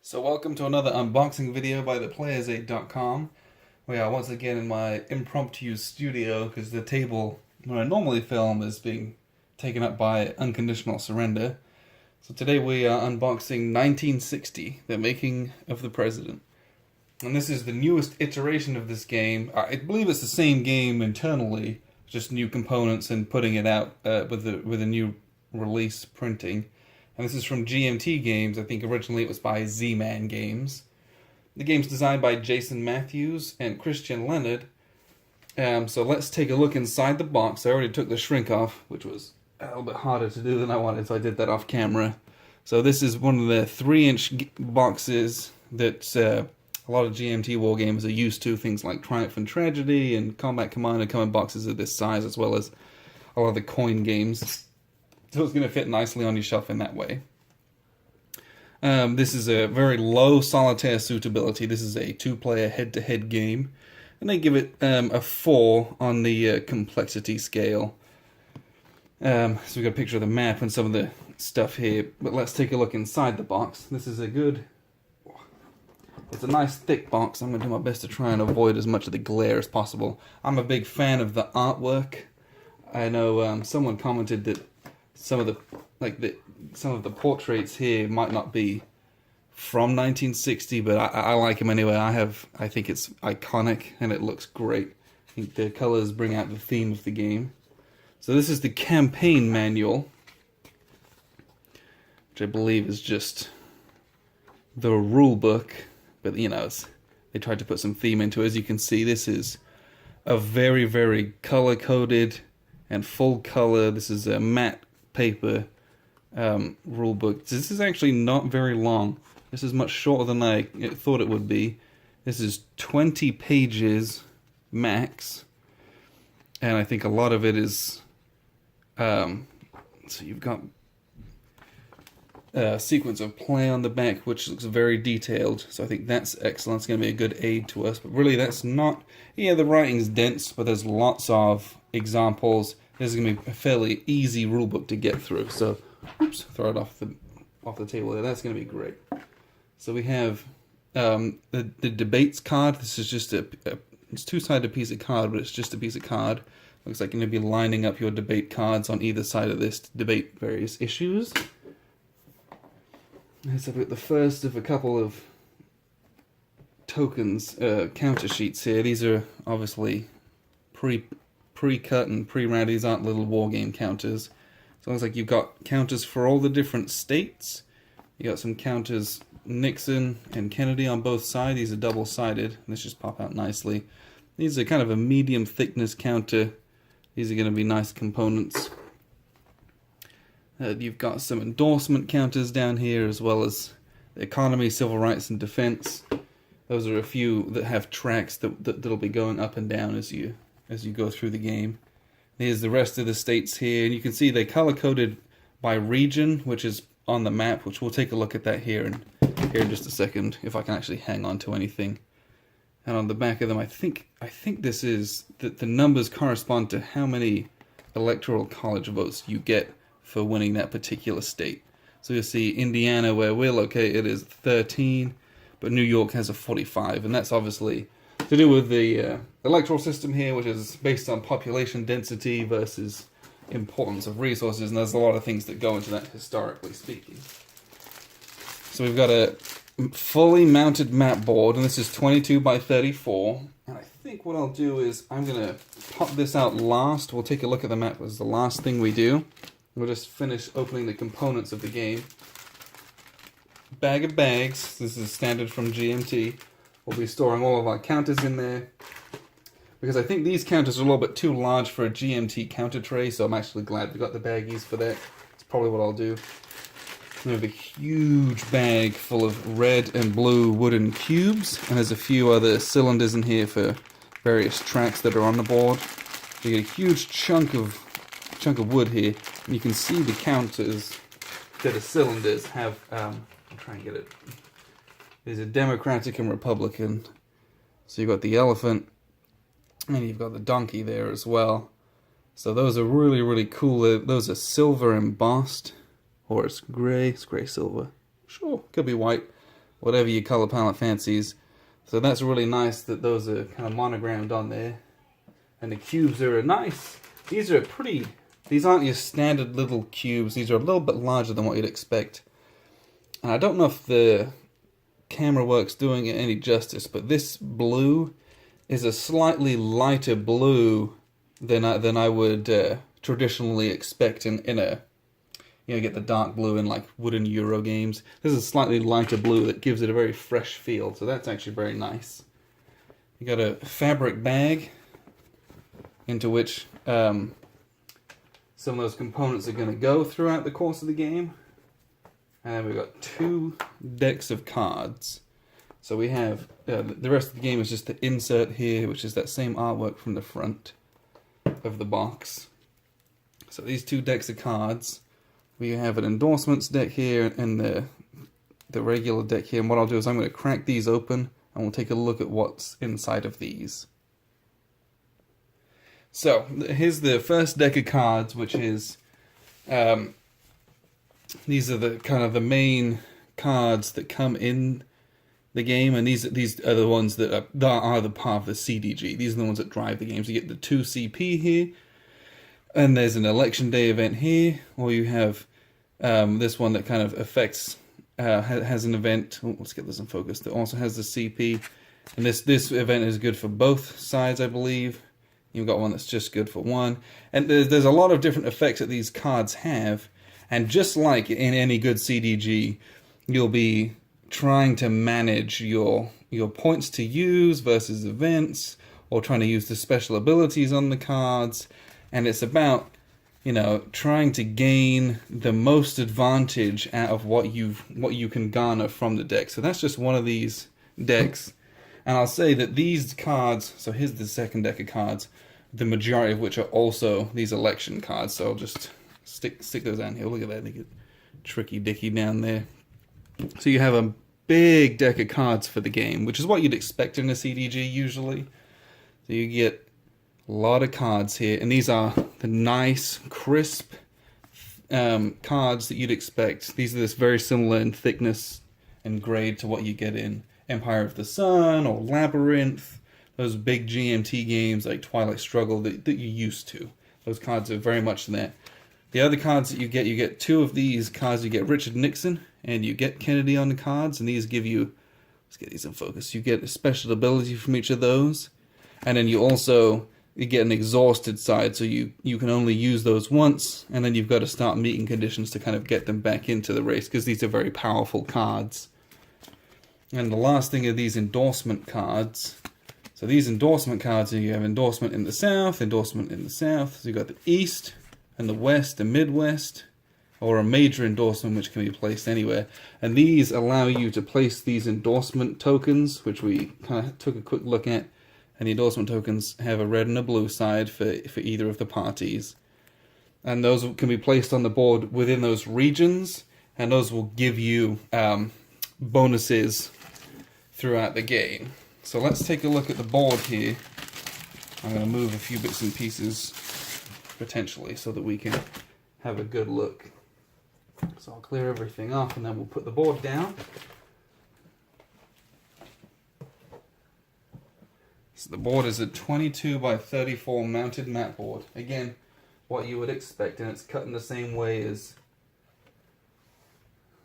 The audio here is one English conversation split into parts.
So welcome to another unboxing video by theplayers8.com. We are once again in my impromptu studio because the table where I normally film is being taken up by Unconditional Surrender. So today we are unboxing 1960, The Making of the President. And this is the newest iteration of this game. I believe it's the same game internally, just new components and putting it out with a new release printing. And this is from GMT Games. I think originally it was by Z-Man Games. The game's designed by Jason Matthews and Christian Leonard. So let's take a look inside the box. I already took the shrink off, which was a little bit harder to do than I wanted, so I did that off camera. So this is one of the 3-inch boxes that a lot of GMT war games are used to. Things like Triumph and Tragedy and Combat Commander come in boxes of this size, as well as a lot of the coin games. So it's going to fit nicely on your shelf in that way. This is a very low solitaire suitability. This is a 2-player head-to-head game. And they give it a 4 on the complexity scale. So we've got a picture of the map and some of the stuff here. But let's take a look inside the box. This is it's a nice thick box. I'm going to do my best to try and avoid as much of the glare as possible. I'm a big fan of the artwork. I know someone commented that some of the portraits here might not be from 1960, but I like them anyway. I think it's iconic and it looks great. I think the colors bring out the theme of the game. So this is the campaign manual, which I believe is just the rule book, but you know, they tried to put some theme into it. As you can see, this is a very, very color-coded and full color. This is a matte paper rule book. This is actually not very long. This is much shorter than I thought it would be. This is 20 pages max, and I think a lot of it is so you've got a sequence of play on the back, which looks very detailed, so I think that's excellent. It's going to be a good aid to us, but really that's not... Yeah, the writing's dense, but there's lots of examples. This is going to be a fairly easy rulebook to get through. So, oops, throw it off the table there. That's going to be great. So we have the debates card. This is just it's a two-sided piece of card, but it's just a piece of card. Looks like you're going to be lining up your debate cards on either side of this to debate various issues. So we've got the first of a couple of tokens, counter sheets here. These are obviously pre-cut and pre-round. These aren't little war game counters. So it looks like you've got counters for all the different states. You got some counters, Nixon and Kennedy on both sides. These are double-sided. Let's just pop out nicely. These are kind of a medium thickness counter. These are going to be nice components. You've got some endorsement counters down here, as well as the economy, civil rights, and defense. Those are a few that have tracks that'll be going up and down as you go through the game. Here's the rest of the states here, and you can see they color-coded by region, which is on the map, which we'll take a look at that here in just a second, if I can actually hang on to anything. And on the back of them, I think this is that the numbers correspond to how many electoral college votes you get for winning that particular state. So you'll see Indiana, where we're located, is 13, but New York has a 45, and that's obviously to do with the electoral system here, which is based on population density versus importance of resources, and there's a lot of things that go into that, historically speaking. So we've got a fully mounted map board, and this is 22 by 34, and I think what I'll do is I'm going to pop this out last. We'll take a look at the map as the last thing we do. We'll just finish opening the components of the game. Bag of bags. This is standard from GMT. We'll be storing all of our counters in there, because I think these counters are a little bit too large for a GMT counter tray, so I'm actually glad we got the baggies for that. That's probably what I'll do. We have a huge bag full of red and blue wooden cubes, and there's a few other cylinders in here for various tracks that are on the board. You get a huge chunk of wood here, and you can see the counters that the cylinders have. I'll try and get it. There's a Democratic and Republican. So you've got the elephant, and you've got the donkey there as well. So those are really, really cool. Those are silver embossed, or it's gray silver. Sure, could be white. whatever your color palette fancies. So that's really nice that those are kind of monogrammed on there. And the cubes are nice. These aren't your standard little cubes. These are a little bit larger than what you'd expect. And I don't know if the camera work's doing it any justice, but this blue is a slightly lighter blue than I would traditionally expect in a, you know, get the dark blue in like wooden Euro games. This is a slightly lighter blue that gives it a very fresh feel, so that's actually very nice. You got a fabric bag into which some of those components are going to go throughout the course of the game. And then we've got 2 decks of cards. So we have, the rest of the game is just the insert here, which is that same artwork from the front of the box. So these 2 decks of cards, we have an endorsements deck here and the regular deck here. And what I'll do is I'm going to crack these open and we'll take a look at what's inside of these. So here's the first deck of cards, which is, these are the kind of the main cards that come in the game, and these are the ones that are the part of the CDG. These are the ones that drive the game. So you get the 2 CP here, and there's an election day event here, or you have this one that kind of affects, has an event. Oh, let's get this in focus. That also has the CP, and this event is good for both sides, I believe. You've got one that's just good for one, and there's a lot of different effects that these cards have. And just like in any good CDG, you'll be trying to manage your points to use versus events, or trying to use the special abilities on the cards. And it's about, you know, trying to gain the most advantage out of what you can garner from the deck. So that's just one of these decks. And I'll say that these cards, so here's the second deck of cards, the majority of which are also these election cards. So I'll just stick those down here. Look at that, they get tricky dicky down there. So you have a big deck of cards for the game, which is what you'd expect in a CDG usually. So you get a lot of cards here, and these are the nice, crisp cards that you'd expect. These are this very similar in thickness and grade to what you get in Empire of the Sun or Labyrinth, those big GMT games like Twilight Struggle that you're used to. Those cards are very much that. The other cards that you get 2 of these cards. You get Richard Nixon and you get Kennedy on the cards, and these give you, let's get these in focus, you get a special ability from each of those, and then you get an exhausted side, so you can only use those once, and then you've got to start meeting conditions to kind of get them back into the race, because these are very powerful cards. And the last thing are these endorsement cards. So these endorsement cards, you have endorsement in the south, endorsement in the south, so you've got the east, and the west and midwest, or a major endorsement which can be placed anywhere. And these allow you to place these endorsement tokens, which we kind of took a quick look at. And the endorsement tokens have a red and a blue side for either of the parties. And those can be placed on the board within those regions, and those will give you bonuses throughout the game. So let's take a look at the board here. I'm going to move a few bits and pieces potentially so that we can have a good look. So I'll clear everything off and then we'll put the board down. So the board is a 22 by 34 mounted mat board. Again, what you would expect, and it's cut in the same way as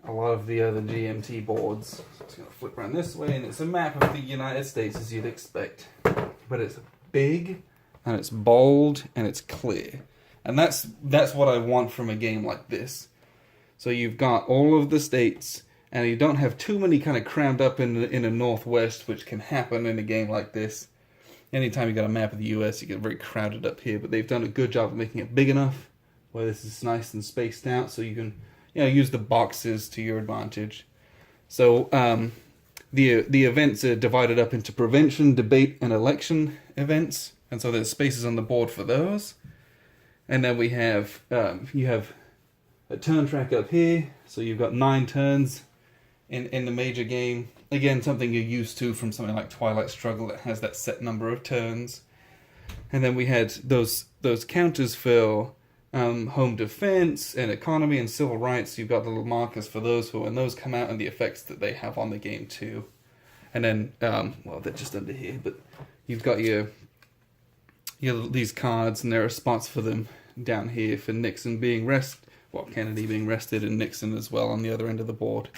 a lot of the other GMT boards. So it's going to flip around this way, and it's a map of the United States as you'd expect. But it's big, and it's bold, and it's clear. And that's what I want from a game like this. So you've got all of the states, and you don't have too many kind of crammed up in the Northwest, which can happen in a game like this. Anytime you got a map of the US, you get very crowded up here, but they've done a good job of making it big enough where this is nice and spaced out, so you can, you know, use the boxes to your advantage. So the events are divided up into prevention, debate, and election events, and so there's spaces on the board for those. And then we have you have a turn track up here, so you've got 9 turns in the major game. Again, something you're used to from something like Twilight Struggle that has that set number of turns. And then we had those counters for home defense and economy and civil rights. You've got the little markers for those when those come out and the effects that they have on the game too. And then, well, they're just under here, but you've got your these cards, and there are spots for them down here for Nixon being Kennedy being rested, and Nixon as well on the other end of the board.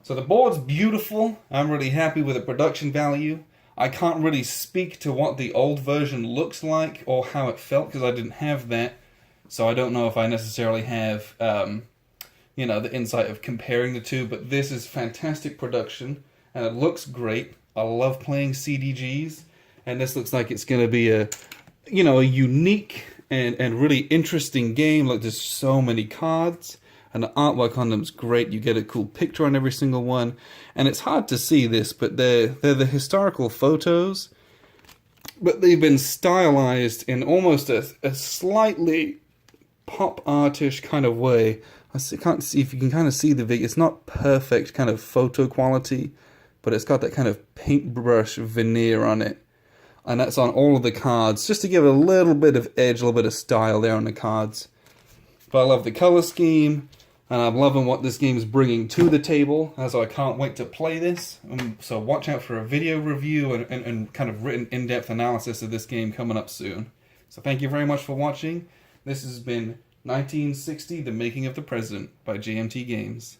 So the board's beautiful. I'm really happy with the production value. I can't really speak to what the old version looks like or how it felt because I didn't have that. So I don't know if I necessarily have, the insight of comparing the two. But this is fantastic production, and it looks great. I love playing CDGs, and this looks like it's going to be a unique and really interesting game. Like, there's so many cards, and the artwork on them is great. You get a cool picture on every single one, and it's hard to see this, but they're the historical photos, but they've been stylized in almost a slightly pop artish kind of way. Can't see if you can kind of see the video. It's not perfect kind of photo quality, but it's got that kind of paintbrush veneer on it. And that's on all of the cards, just to give a little bit of edge, a little bit of style there on the cards. But I love the color scheme, and I'm loving what this game is bringing to the table, as I can't wait to play this. So watch out for a video review and kind of written in-depth analysis of this game coming up soon. So thank you very much for watching. This has been 1960, The Making of the President by GMT Games.